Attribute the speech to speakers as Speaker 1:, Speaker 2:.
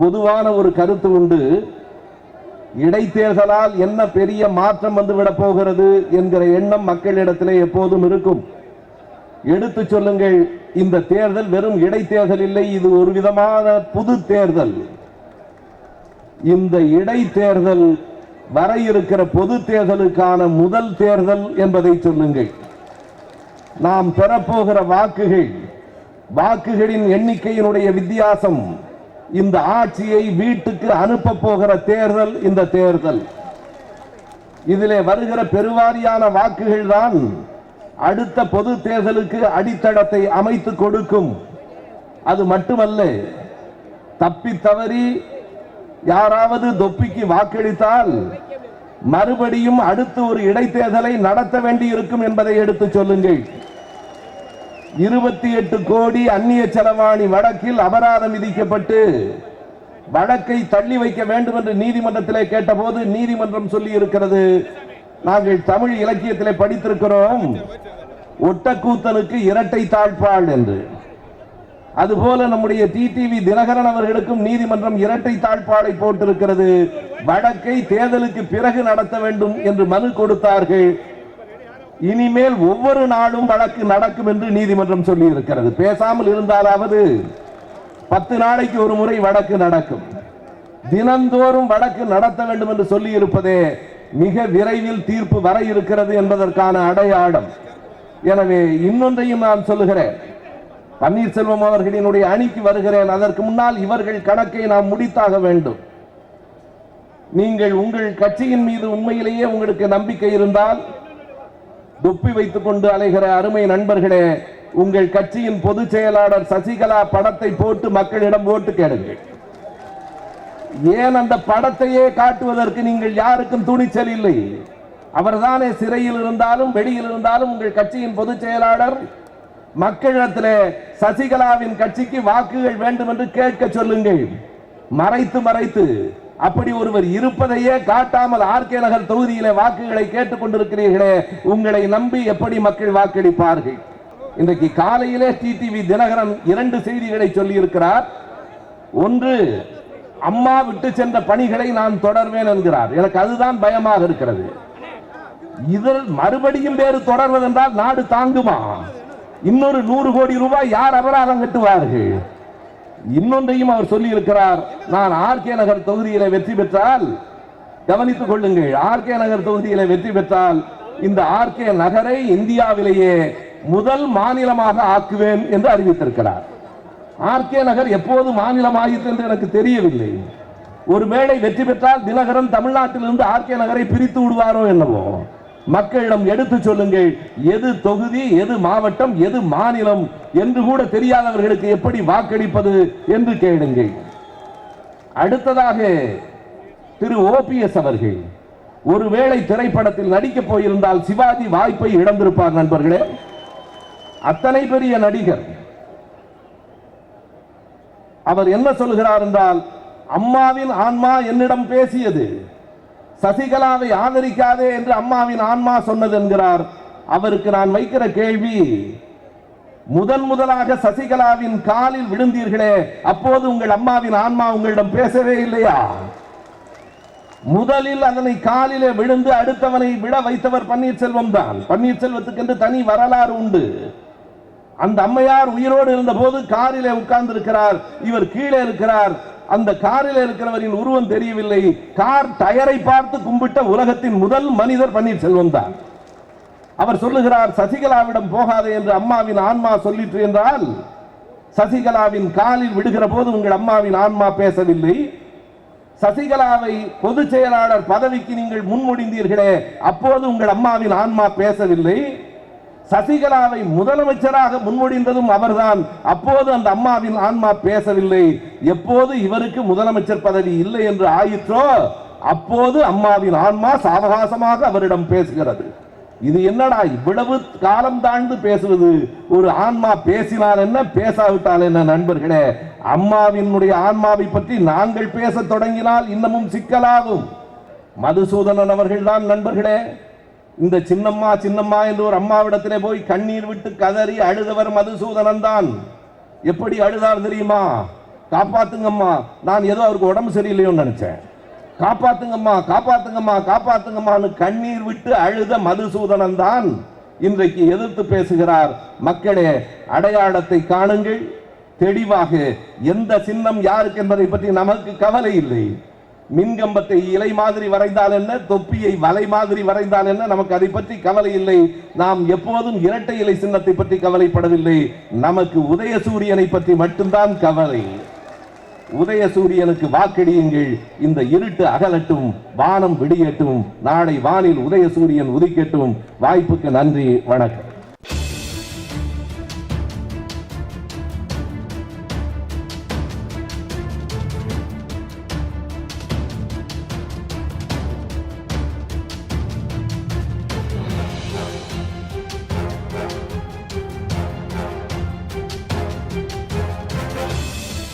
Speaker 1: பொதுவான ஒரு கருத்து உண்டு. இடைத்தேர்தலால் என்ன பெரிய மாற்றம் வந்துவிடப் போகிறது என்கிற எண்ணம் மக்களிடத்திலே எப்போதும் இருக்கும். எடுத்து சொல்லுங்கள், இந்த தேர்தல் வெறும் இடைத்தேர்தல் இல்லை, இது ஒரு விதமான புது தேர்தல். இந்த இடைத்தேர்தல் வர இருக்கிற பொது தேர்தலுக்கான முதல் தேர்தல் என்பதை சொல்லுங்கள். நாம் பெறப்போகிற வாக்குகளின் எண்ணிக்கையினுடைய வித்தியாசம் இந்த ஆட்சியை வீட்டுக்கு அனுப்ப போகிற தேர்தல் இந்த தேர்தல். இதிலே வருகிற பெருவாரியான வாக்குகள் தான் அடுத்த பொது தேர்தலுக்கு அடித்தளத்தை அமைத்து கொடுக்கும். அது மட்டுமல்ல, தப்பி தவறி யாராவது தொப்பிக்கு வாக்களித்தால் மறுபடியும் அடுத்து ஒரு இடைத்தேர்தலை நடத்த வேண்டி இருக்கும் என்பதை எடுத்து சொல்லுங்கள். 28 கோடி அந்நிய செலவாணி வழக்கில் அபராதம் விதிக்கப்பட்டு வழக்கை தள்ளி வைக்க வேண்டும் என்று நீதிமன்றத்திலே கேட்டபோது நீதிமன்றம் சொல்லி இருக்கிறது, நாங்கள் தமிழ் இலக்கியத்திலே படித்திருக்கிறோம், ஒட்டக்கூத்தனுக்கு இரட்டை தாழ்பாள் என்று. அதுபோல நம்முடைய டிடிவி தினகரன் அவர்களுக்கும் நீதிமன்றம் இரட்டை தாழ்பாளை போட்டிருக்கிறது. வழக்கை தேர்தலுக்கு பிறகு நடத்த வேண்டும் என்று மனு கொடுத்தார்கள். இனிமேல் ஒவ்வொரு நாளும் வழக்கு நடக்கும் என்று நீதிமன்றம் சொல்லி இருக்கிறது. பேசாமல் இருந்தாலாவது 10 நாளைக்கு ஒரு முறை வழக்கு நடக்கும். தினந்தோறும் வழக்கு நடத்த வேண்டும் என்று சொல்லி இருப்பதே மிக விரைவில் தீர்ப்பு வர இருக்கிறது என்பதற்கான அடையாளம். எனவே இன்னொன்றையும் நான் சொல்லுகிறேன், பன்னீர்செல்வம் அவர்களினுடைய அணிக்கு வருகிறேன். அதற்கு முன்னால் இவர்கள் கணக்கை நாம் முடித்தாக வேண்டும். நீங்கள் உங்கள் கட்சியின் மீது உண்மையிலேயே உங்களுக்கு நம்பிக்கை இருந்தால், தொப்பி வைத்துக் கொண்டு அலைகிற அருமை நண்பர்களே, உங்கள் கட்சியின் பொதுச் செயலாளர் சசிகலா படத்தை போட்டு மக்களிடம் ஓட்டு கேளுங்கள். ஏன் அந்த படத்தையே காட்டுவதற்கு நீங்கள் யாருக்கும் துணிச்சல் இல்லை? அவர்தானே சிறையில் இருந்தாலும் வெளியில் இருந்தாலும் உங்கள் கட்சியின் பொதுச் செயலாளர். மக்களிடத்திலே சசிகலாவின் கட்சிக்கு வாக்குகள் வேண்டும் என்று கேட்க சொல்லுங்கள். மறைத்து அப்படி ஒருவர் இருப்பதையே காட்டாமல் ஆர்கே நகர் தொகுதியிலே வாக்குகளை கேட்டுக் கொண்டிருக்கிறீர்களே, உங்களை நம்பி எப்படி மக்கள் வாக்களிப்பார்கள்? இன்றைக்கு காலையிலே டிடிவி தினகரன் 2 செய்திகளை சொல்லி இருக்கிறார். ஒன்று, அம்மா விட்டு சென்ற பணிகளை நான் தொடர்வேன் என்கிறார். எனக்கு அதுதான் பயமாக இருக்கிறது. இதில் மறுபடியும் வேறு தொடர்வதென்றால் நாடு தாங்குமா? இன்னொரு 100 கோடி ரூபாய் யார் அபராதம் கட்டுவார்கள்? இன்னொன்றையும் அவர் சொல்லி இருக்கிறார், நான் ஆர்கே நகர் தொகுதியில வெற்றி பெற்றால், கவனித்துக் கொள்ளுங்கள், ஆர்கே நகர் தொகுதியில வெற்றி பெற்றால் இந்த ஆர்கே நகரை இந்தியாவிலேயே முதல் மாநிலமாக ஆக்குவேன் என்று அறிவித்திருக்கிறார். ஆர்கே நகர் எப்போது மாநிலமாகிற்று என்று எனக்கு தெரியவில்லை. ஒருவேளை வெற்றி பெற்றால் தினகரன் தமிழ்நாட்டிலிருந்து ஆர்கே நகரை பிரித்து விடுவாரோ என்னவோ. மக்களிடம் எடுத்து சொல்லுங்கள், எது தொகுதி, எது மாவட்டம், எது மாநிலம் என்று கூட தெரியாதவர்களுக்கு எப்படி வாக்களிப்பது என்று கேளுங்கள். அடுத்ததாக திரு ஓபிஎஸ் அவர்கள் ஒருவேளை திரைப்படத்தில் நடிக்கப் போயிருந்தால் சிவாஜி வாய்ப்பை இழந்திருப்பார். நண்பர்களே, அத்தனை பெரிய நடிகர். அவர் என்ன சொல்கிறார் என்றால், அம்மாவின் ஆன்மா என்னிடம் பேசியது, சசிகலாவை ஆதரிக்காதே என்று அம்மாவின் ஆன்மா சொன்னது என்கிறார். அவருக்கு நான் வைக்கிற கேள்வி, முதலாக சசிகலாவின் காலில் விழுந்தீர்களே, அப்போது உங்கள் அம்மாவின் ஆன்மா உங்களிடம் பேசவே இல்லையா? முதலில் அதனை காலிலே விழுந்து அடுத்தவனை விட வைத்தவர் பன்னீர்செல்வம் தான். பன்னீர்செல்வத்துக்கு என்று தனி வரலாறு உண்டு. அந்த அம்மையார் உயிரோடு இருந்த போது காரிலே உட்கார்ந்து இருக்கிறார், இவர் கீழே இருக்கிறார். அந்த காரில் இருக்கிறவரின் உருவம் தெரியவில்லை. கார் டயரை பார்த்து கும்பிட்ட உலகத்தின் முதல் மனிதர் பன்னீர்செல்வம் தான். அவர் சொல்லுகிறார், சசிகலாவிடம் போகாதே என்று அம்மாவின் ஆன்மா சொல்லிற்று என்றால், சசிகலாவின் காலில் விடுகிற போது உங்கள் அம்மாவின் ஆன்மா பேசவில்லை. சசிகலாவை பொதுச் செயலாளர் பதவிக்கு நீங்கள் முன்மொழிந்தீர்களே, அப்போது உங்கள் அம்மாவின் ஆன்மா பேசவில்லை. சசிகலாவை முதலமைச்சராக முன்மொழிந்ததும் அவர்தான், அப்போது அந்த அம்மாவின் ஆன்மா பேசவில்லை. எப்போது இவருக்கு முதலமைச்சர் பதவி இல்லை என்று ஆயிற்றோ, அப்போது அம்மாவின் ஆன்மா சாவகாசமாக அவரிடம் பேசுகிறது. இது என்னடா இவ்வளவு காலம் தாழ்ந்து பேசுவது? ஒரு ஆன்மா பேசினால் என்ன, பேசாவிட்டால் என்ன? நண்பர்களே, அம்மாவினுடைய ஆன்மாவை பற்றி நாங்கள் பேச தொடங்கினால் இன்னமும் சிக்கலாகும். மதுசூதனன் அவர்கள் தான் நண்பர்களே இந்த சின்னம்மா சின்னம்மா என்று ஒரு அம்மாவிடத்திலே போய் கண்ணீர் விட்டு கதறி அழுதவர் மதுசூதனன் தான். எப்படி அழுதார் தெரியுமா? காப்பாத்துங்கம்மா, நான் ஏதோ அவருக்கு உடம்பு சரியில்லையோன்னு நினைச்சேன். காப்பாத்துங்கம்மா காப்பாத்துங்கம்மா காப்பாத்துங்கம்மான்னு கண்ணீர் விட்டு அழுத மதுசூதனன் தான் இன்றைக்கு எதிர்த்து பேசுகிறார். மக்களே, அடையாளத்தை காணுங்கள் தெளிவாக. எந்த சின்னம் யாருக்கு என்பதை பற்றி நமக்கு கவலை இல்லை. மின்கம்பத்தை இலை மாதிரி வரைந்தால் என்ன, தொப்பியை வலை மாதிரி வரைந்தால் என்ன, நமக்கு அதை பற்றி கவலை இல்லை. நாம் எப்போதும் இரட்டை இலை சின்னத்தை பற்றி கவலைப்படவில்லை. நமக்கு உதயசூரியனை பற்றி மட்டும்தான் கவலை. உதயசூரியனுக்கு வாக்களியுங்கள். இந்த இருட்டு அகலட்டும், வானம் விடியட்டும், நாளை வானில் உதயசூரியன் உதிக்கட்டும். வாய்ப்புக்கு நன்றி, வணக்கம்.